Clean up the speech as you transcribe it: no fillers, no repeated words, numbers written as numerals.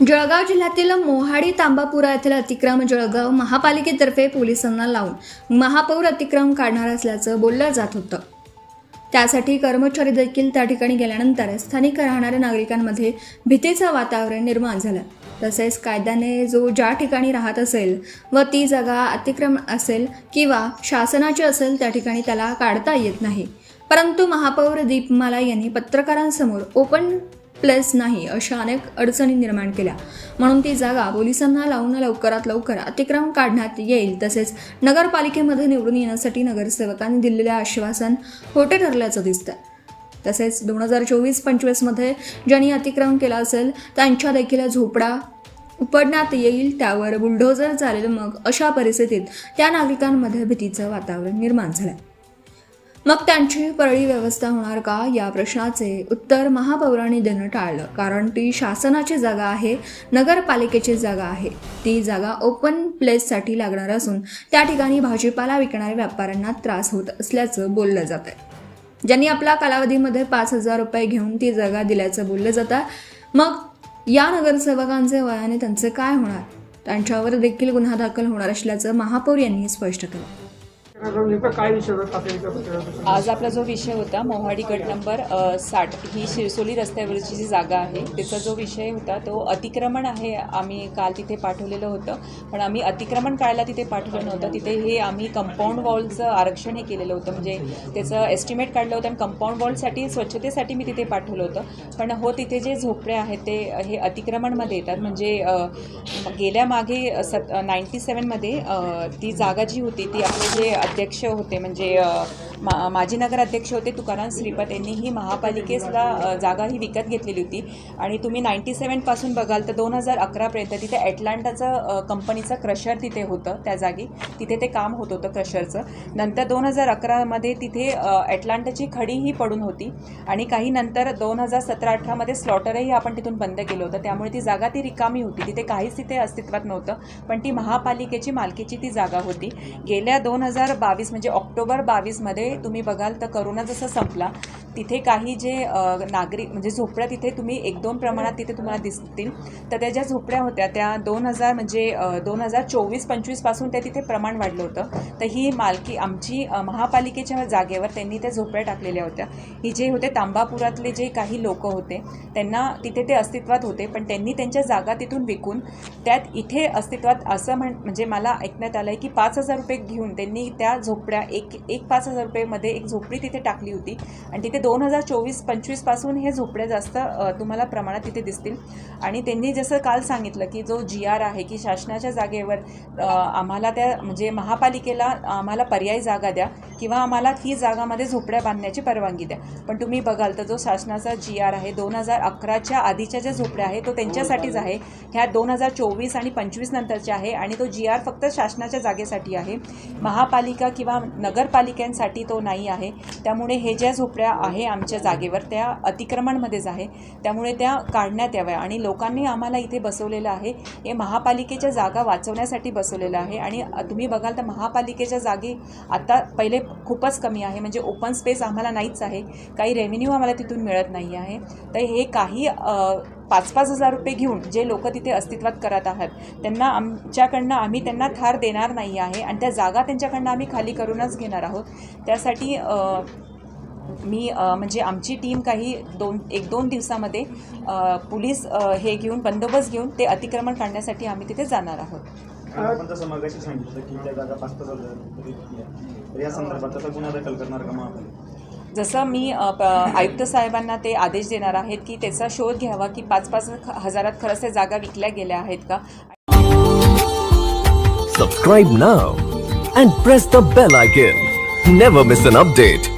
जळगाव जिल्ह्यातील मोहाडी तांबापुरा येथील अतिक्रम जळगाव महापालिकेतर्फे पोलिसांना लावून महापौर अतिक्रम काढणार असल्याचं बोललं जात होतं। त्यासाठी कर्मचारी देखील त्या ठिकाणी गेल्यानंतर स्थानिक राहणाऱ्या नागरिकांमध्ये भीतीचं वातावरण निर्माण झालं। तसेच कायद्याने जो ज्या ठिकाणी राहत असेल व ती जागा अतिक्रम असेल किंवा शासनाची असेल त्या ठिकाणी त्याला काढता येत नाही, परंतु महापौर दीपमाला यांनी पत्रकारांसमोर ओपन प्लेस नाही अशा अनेक अडचणी निर्माण केल्या, म्हणून ती जागा पोलिसांना लावून लवकरात लवकर अतिक्रमण काढण्यात येईल। तसेच नगरपालिकेमध्ये निवडून येण्यासाठी नगरसेवकांनी दिलेले आश्वासन खोटे ठरल्याचं दिसतं। तसेच 2024-25 मध्ये ज्यांनी अतिक्रमण केलं असेल त्यांच्या देखील झोपडा उपडण्यात येईल, त्यावर बुलडोझर चालेल। मग अशा परिस्थितीत त्या नागरिकांमध्ये भीतीचं वातावरण निर्माण झालं। मग त्यांची परळी व्यवस्था होणार का या प्रश्नाचे उत्तर महापौरांनी देणं टाळलं, कारण ती शासनाची जागा आहे, नगरपालिकेची जागा आहे। ती जागा ओपन प्लेससाठी लागणार असून त्या ठिकाणी भाजीपाला विकणाऱ्या व्यापाऱ्यांना त्रास होत असल्याचं बोललं जात आहे। ज्यांनी आपला कालावधीमध्ये 5,000 रुपये घेऊन ती जागा दिल्याचं बोललं जातं। मग या नगरसेवकांचे वयाने त्यांचे काय होणार, त्यांच्यावर देखील गुन्हा दाखल होणार असल्याचं महापौर यांनी स्पष्ट केलं। आज आपला जो विषय होता मोहाडी गट नंबर 60 ही शिरसोली रस्त्यावरची जी जागा आहे त्याचा जो विषय होता तो अतिक्रमण आहे। आम्ही काल तिथे पाठवलेलं होतं, पण आम्ही अतिक्रमण काढायला तिथे पाठवलं नव्हतं। तिथे हे आम्ही कंपाऊंड वॉलचं आरक्षण हे केलेलं होतं, म्हणजे त्याचं एस्टिमेट काढलं होतं आणि कंपाऊंड वॉलसाठी स्वच्छतेसाठी मी तिथे पाठवलं होतं। पण हो, तिथे जे झोपडे आहेत ते हे अतिक्रमणमध्ये येतात। म्हणजे गेल्या मागे 97 मध्ये ती जागा जी होती ती आपले जे अध्यक्ष होते, म्हणजे माजी नगर अध्यक्ष होते तुकाराम श्रीपत, यांनी ही महापालिकेला जागा ही विकत घेतलेली होती। आणि तुम्ही 97 पासून बघाल तर 2011पर्यंत तिथे ॲटलांटाचं कंपनीचं क्रशर तिथे होतं, त्या जागी तिथे ते काम होत होतं क्रशरचं। नंतर 2011मध्ये तिथे ॲटलांटाची खडीही पडून होती आणि काही नंतर 2017-18मध्ये स्लॉटरही आपण तिथून बंद केलं होतं। त्यामुळे ती जागा ती रिकामी होती, तिथे काहीच तिथे अस्तित्वात नव्हतं, पण ती महापालिकेची मालकीची ती जागा होती। गेल्या 2022 म्हणजे ऑक्टोबर 22मध्ये तुम्ही बघाल तर करोना जसं संपला तिथे काही जे नागरिक म्हणजे झोपड्या तिथे तुम्ही 1-2 प्रमाणात तिथे तुम्हाला दिसतील, तर त्या ज्या झोपड्या होत्या त्या 2024-25 पासून त्या तिथे प्रमाण वाढलं होतं। तर ही मालकी आमची महापालिकेच्या जागेवर त्यांनी त्या झोपड्या टाकलेल्या होत्या। ही जे होते तांबापुरातले जे काही लोक होते त्यांना तिथे ते अस्तित्वात होते, पण त्यांनी त्यांच्या जागा तिथून विकून त्यात इथे अस्तित्वात असं म्हणजे मला ऐकण्यात आलं आहे की 5,000 रुपये घेऊन त्यांनी त्या झोपड्या एक 5,000 रुपयेमध्ये एक झोपडी तिथे टाकली होती। आणि तिथे 2024-25 पासून हे झोपड्या जास्त तुम्हाला प्रमाणात तिथे दिसतील। आणि त्यांनी जसं काल सांगितलं की जो GR आहे की शासनाच्या जागेवर आम्हाला त्या म्हणजे महापालिकेला आम्हाला पर्यायी जागा द्या किंवा आम्हाला ही जागामध्ये झोपड्या बांधण्याची परवानगी द्या। पण तुम्ही बघाल तर जो शासनाचा GR आहे 2011च्या आधीच्या ज्या झोपड्या आहे तो त्यांच्यासाठीच आहे, ह्या 2024 आणि 25 नंतरच्या आहे। आणि तो GR फक्त शासनाच्या जागेसाठी आहे, महापालिका किंवा नगरपालिकांसाठी तो नाही आहे। त्यामुळे हे ज्या झोपड्या आहे आमच्या जागेवर त्या अतिक्रमणमध्येच आहे, त्यामुळे त्या काढण्यात याव्या। आणि लोकांनी आम्हाला इथे बसवलेलं आहे, हे महापालिकेच्या जागा वाचवण्यासाठी बसवलेलं आहे। आणि तुम्ही बघाल तर महापालिकेच्या जागी आता पहिले खूपच कमी आहे, म्हणजे ओपन स्पेस आम्हाला नाहीच आहे, काही रेव्हेन्यू आम्हाला तिथून मिळत नाही आहे। तर हे काही 5,000 रुपये घेऊन जे लोक तिथे अस्तित्वात करत आहात त्यांना आमच्याकडनं आम्ही त्यांना थार देणार नाही आहे आणि त्या जागा त्यांच्याकडनं आम्ही खाली करूनच घेणार आहोत। त्यासाठी मी म्हणजे आमची टीम काही 1-2 दिवसामध्ये पोलीस हे घेऊन बंदोबस्त घेऊन ते अतिक्रमण काढण्यासाठी आम्ही तिथे जाणार आहोत। आपण जसं मगाशी सांगितलं की त्या जागा 5,000 या संदर्भात तसा गुन्हा दाखल करणार का महापालिका? जसं मी आयुक्त साहेबांना ते आदेश देणार आहेत की त्याचा शोध घ्यावा की 5-5 हजारात खरंच त्या जागा विकल्या गेल्या आहेत का। Subscribe now and press the bell icon. Never miss an update.